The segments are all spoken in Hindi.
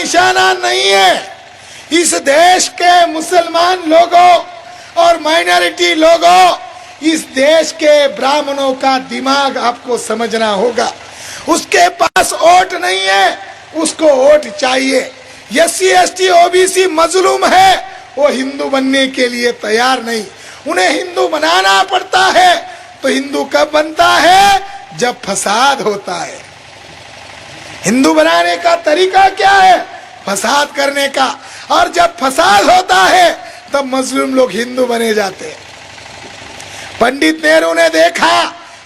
निशाना नहीं है। इस देश के मुसलमान लोगों और माइनॉरिटी लोगों, इस देश के ब्राह्मणों का दिमाग आपको समझना होगा। उसके पास वोट नहीं है, उसको वोट चाहिए। एससी एसटी ओबीसी मजलूम है, वो हिंदू बनने के लिए तैयार नहीं। उन्हें हिंदू बनाना पड़ता है। तो हिंदू कब बनता है? जब फसाद होता है। हिंदू बनाने का तरीका क्या है? फसाद करने का। और जब फसाद होता है तब मजलूम लोग हिंदू बने जाते हैं। पंडित नेहरू ने देखा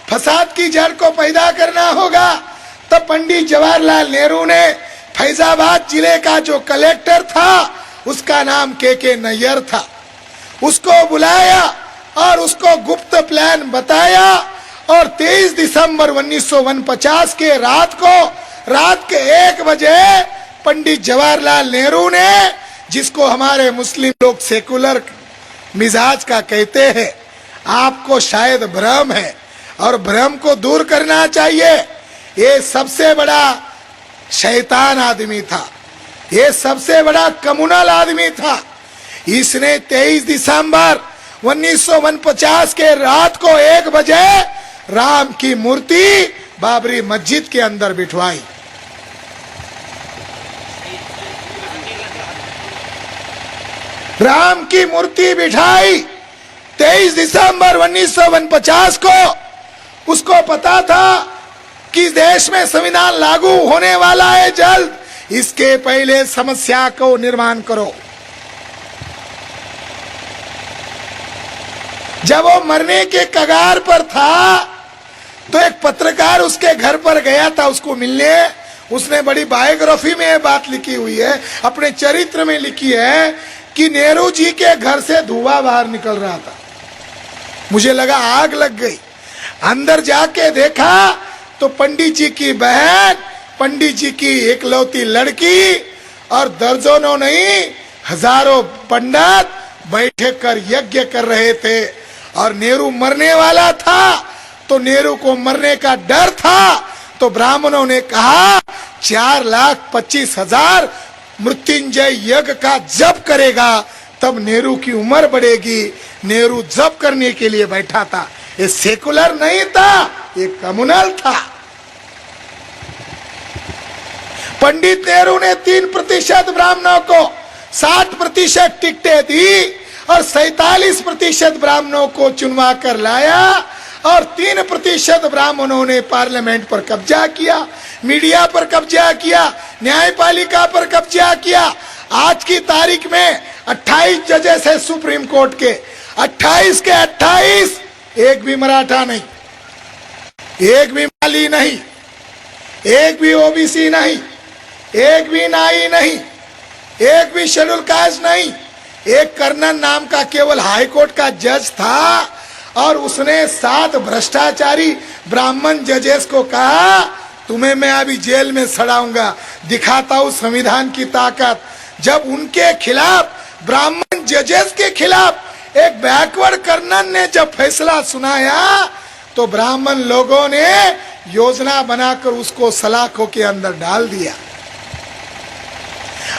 फसाद की जड़ को पैदा करना होगा, तब पंडित जवाहरलाल नेहरू ने फैजाबाद जिले का जो कलेक्टर था, उसका नाम के नैयर था, उसको बुलाया और उसको गुप्त प्लान बताया। और 23 दिसंबर 1949 के रात के 1 बजे पंडित जवाहरलाल नेहरू ने, जिसको हमारे मुस्लिम लोग सेकुलर मिजाज का कहते हैं, आपको शायद भ्रम है और भ्रम को दूर करना चाहिए। ये सबसे बड़ा शैतान आदमी था, ये सबसे बड़ा कम्युनल आदमी था। इसने 23 दिसंबर 1949 के रात को 1 बजे राम की मूर्ति बाबरी मस्जिद के अंदर बिठवाई। राम की मूर्ति बिठाई 23 दिसंबर 1949 को। उसको पता था कि देश में संविधान लागू होने वाला है जल्द, इसके पहले समस्या को निर्माण करो। जब वो मरने के कगार पर था तो एक पत्रकार उसके घर पर गया था उसको मिलने। उसने बड़ी बायोग्राफी में ये बात लिखी हुई है, अपने चरित्र में लिखी है कि नेहरू जी के घर से धुआं बाहर निकल रहा था। मुझे लगा आग लग गई। अंदर जाके देखा तो पंडित जी की बहन, पंडित जी की एकलौती लड़की और दर्जनों नहीं हजारों पंडित बैठे कर यज्ञ कर रहे थे। और नेहरू मरने वाला था, तो नेहरू को मरने का डर था। तो ब्राह्मणों ने कहा 4,25,000 मृत्युंजय यज्ञ का जप करेगा तब नेहरू की उम्र बढ़ेगी। नेहरू जप करने के लिए बैठा था। ये सेकुलर नहीं था, ये कम्युनल था। पंडित नेहरू ने 3% ब्राह्मणों को 60% टिकटें दी और 47% ब्राह्मणों को चुनवा कर लाया। और 3% ब्राह्मणों ने पार्लियामेंट पर कब्जा किया, मीडिया पर कब्जा किया, न्यायपालिका पर कब्जा किया। आज की तारीख में 28 जजेस है सुप्रीम कोर्ट के, 28 के 28 एक भी मराठा नहीं, एक भी माली नहीं, एक भी ओबीसी नहीं, एक भी नाई नहीं, एक भी शेड्यूल कास्ट नहीं। एक कर्नल नाम का केवल हाईकोर्ट का जज था और उसने 7 भ्रष्टाचारी ब्राह्मण जजेस को कहा तुम्हें मैं अभी जेल में सड़ाऊंगा, दिखाता हूं संविधान की ताकत। जब उनके खिलाफ, ब्राह्मण जजेस के खिलाफ एक बैकवर्ड कर्नल ने जब फैसला सुनाया तो ब्राह्मण लोगों ने योजना बनाकर उसको सलाखों के अंदर डाल दिया।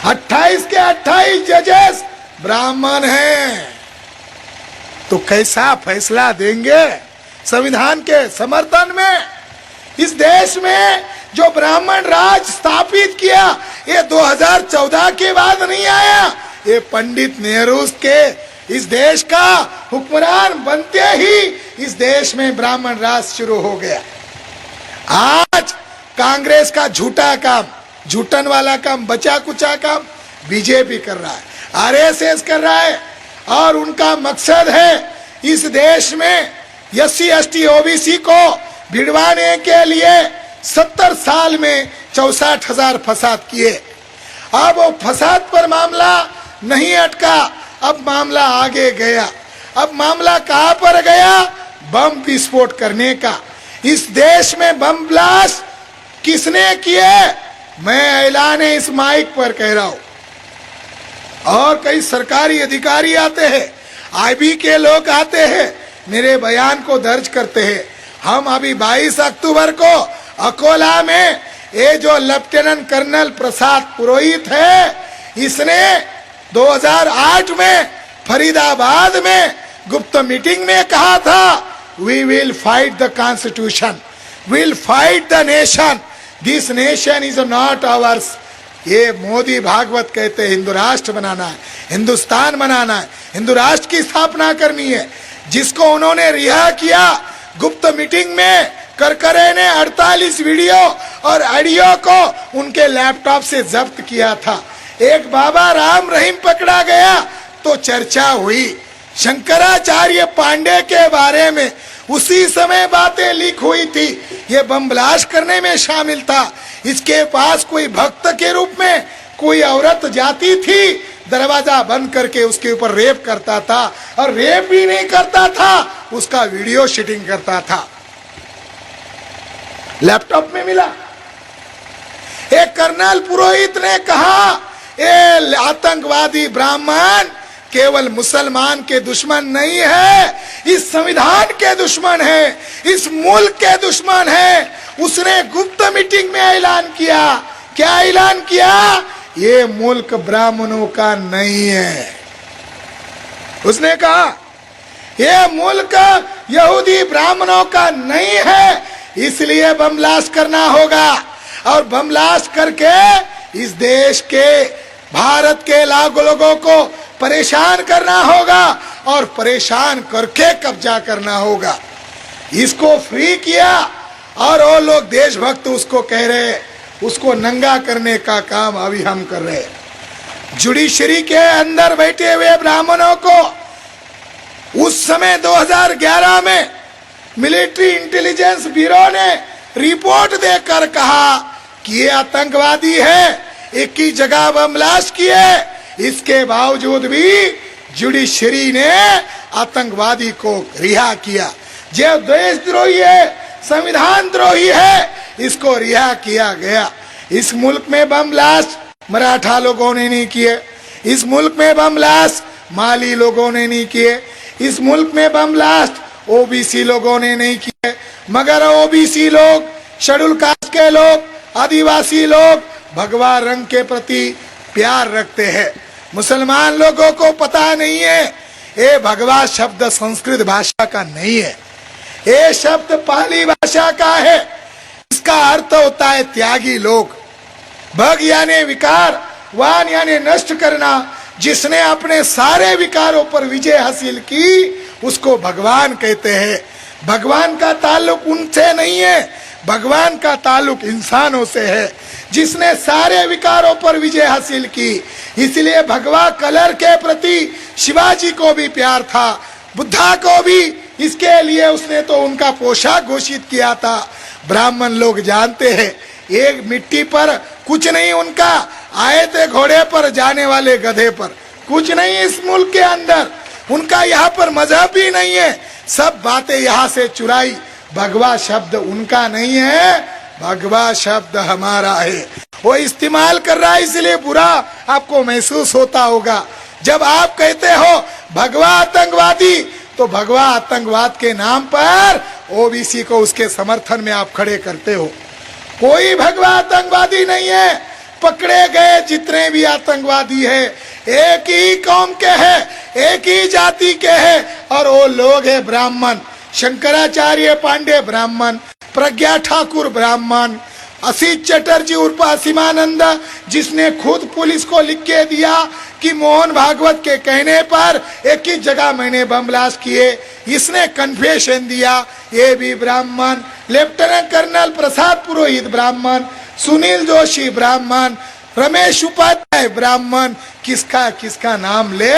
28 के 28 जजेस ब्राह्मण हैं, तो कैसा फैसला देंगे संविधान के समर्थन में? इस देश में जो ब्राह्मण राज स्थापित किया, ये 2014 के बाद नहीं आया। ये पंडित नेहरू के इस देश का हुक्मरान बनते ही इस देश में ब्राह्मण राज शुरू हो गया। आज कांग्रेस का झूठा काम, झूठन वाला काम, बचा कुचा काम बीजेपी कर रहा है, आरएसएस कर रहा है। और उनका मकसद है इस देश में एससी एसटी ओबीसी को भिड़वाने के लिए 70 साल में 64,000 फसाद किए। अब वो फसाद पर मामला नहीं अटका, अब मामला आगे गया। अब मामला कहां पर गया? बम विस्फोट करने का। इस देश में बम ब्लास्ट किसने किए? मैं ऐलान इस माइक पर कह रहा हूं। और कई सरकारी अधिकारी आते हैं, आईबी के लोग आते हैं, मेरे बयान को दर्ज करते हैं। हम अभी 22 अक्टूबर को अकोला में ये जो लेफ्टिनेंट कर्नल प्रसाद पुरोहित है, इसने 2008 में फरीदाबाद में गुप्त मीटिंग में कहा था, we will fight the constitution, will fight the nation, this nation is not ours. ये मोदी भागवत कहते हैं हिंदू राष्ट्र बनाना है, हिंदुस्तान बनाना है, हिंदू राष्ट्र की स्थापना करनी है। जिसको उन्होंने रिहा किया गुप्त मीटिंग में, करकरे ने 48 वीडियो और ऑडियो को उनके लैपटॉप से जब्त किया था। एक बाबा राम रहीम पकड़ा गया तो चर्चा हुई। शंकराचार्य पांडे के बारे में उसी समय बातें लीक हुई थी, ये बम ब्लास्ट करने में शामिल था। इसके पास कोई भक्त के रूप में कोई औरत जाती थी, दरवाजा बंद करके उसके ऊपर रेप करता था, और रेप भी नहीं करता था, उसका वीडियो शूटिंग करता था। लैपटॉप में मिला। एक कर्नल पुरोहित ने कहा, ये आतंकवादी ब्राह्मण केवल मुसलमान के दुश्मन नहीं है, इस संविधान के दुश्मन है, इस मुल्क के दुश्मन है। उसने गुप्त मीटिंग में ऐलान किया। क्या ऐलान किया? ये मुल्क ब्राह्मणों का नहीं है। उसने कहा ये मुल्क यहूदी ब्राह्मणों का नहीं है, इसलिए बम ब्लास्ट करना होगा, और बम ब्लास्ट करके इस देश के, भारत के लाखों लोगों को परेशान करना होगा, और परेशान करके कब्जा करना होगा। इसको फ्री किया, और वो लोग देशभक्त उसको कह रहे, उसको नंगा करने का काम अभी हम कर रहे हैं। जुडिशरी के अंदर बैठे हुए ब्राह्मणों को उस समय 2011 में मिलिट्री इंटेलिजेंस ब्यूरो ने रिपोर्ट देकर कहा कि ये आतंकवादी है, एक ही जगह बम ब्लास्ट किए। इसके बावजूद भी जुडिशरी ने आतंकवादी को रिहा किया। जो देशद्रोही है, संविधान द्रोही है, इसको रिहा किया गया। इस मुल्क में बम ब्लास्ट मराठा लोगों ने नहीं किए, इस मुल्क में बम ब्लास्ट माली लोगों ने नहीं किए, इस मुल्क में बम ब्लास्ट ओबीसी लोगों ने नहीं किए। मगर ओबीसी लोग, शेड्यूल कास्ट के लोग, आदिवासी लोग भगवा रंग के प्रति प्यार रखते हैं। मुसलमान लोगों को पता नहीं है, ये भगवा शब्द संस्कृत भाषा का नहीं है, ये शब्द पाली भाषा का है। इसका अर्थ होता है त्यागी लोग। भग यानी विकार, वान यानी नष्ट करना। जिसने अपने सारे विकारों पर विजय हासिल की, उसको भगवान कहते हैं। भगवान का ताल्लुक उनसे नहीं है, भगवान का ताल्लुक इंसानों से है, जिसने सारे विकारों पर विजय हासिल की। इसलिए भगवा कलर के प्रति शिवाजी को भी प्यार था, बुद्धा को भी। इसके लिए उसने तो उनका पोशाक घोषित किया था। ब्राह्मण लोग जानते हैं, एक मिट्टी पर कुछ नहीं उनका, आए थे घोड़े पर, जाने वाले गधे पर, कुछ नहीं इस मुल्क के अंदर। उनका यहाँ पर मजहब भी नहीं है, सब बातें यहाँ से चुराई। भगवा शब्द उनका नहीं है, भगवा शब्द हमारा है। वो इस्तेमाल कर रहा है, इसलिए बुरा आपको महसूस होता होगा। जब आप कहते हो भगवा आतंकवादी, तो भगवा आतंकवाद के नाम पर ओबीसी को उसके समर्थन में आप खड़े करते हो। कोई भगवा आतंकवादी नहीं है। पकड़े गए जितने भी आतंकवादी है, एक ही कौम के हैं, एक ही जाति के हैं, और वो लोग है ब्राह्मण। शंकराचार्य पांडे ब्राह्मण, प्रज्ञा ठाकुर ब्राह्मण, असीत चटर्जी उर्फ असीमानंद, जिसने खुद पुलिस को लिख के दिया कि मोहन भागवत के कहने पर एक ही जगह मैंने बम ब्लास्ट किए, इसने कन्फेशन दिया, ये भी ब्राह्मण। लेफ्टिनेंट कर्नल प्रसाद पुरोहित ब्राह्मण, सुनील जोशी ब्राह्मण, रमेश उपाध्याय ब्राह्मण। किसका किसका नाम ले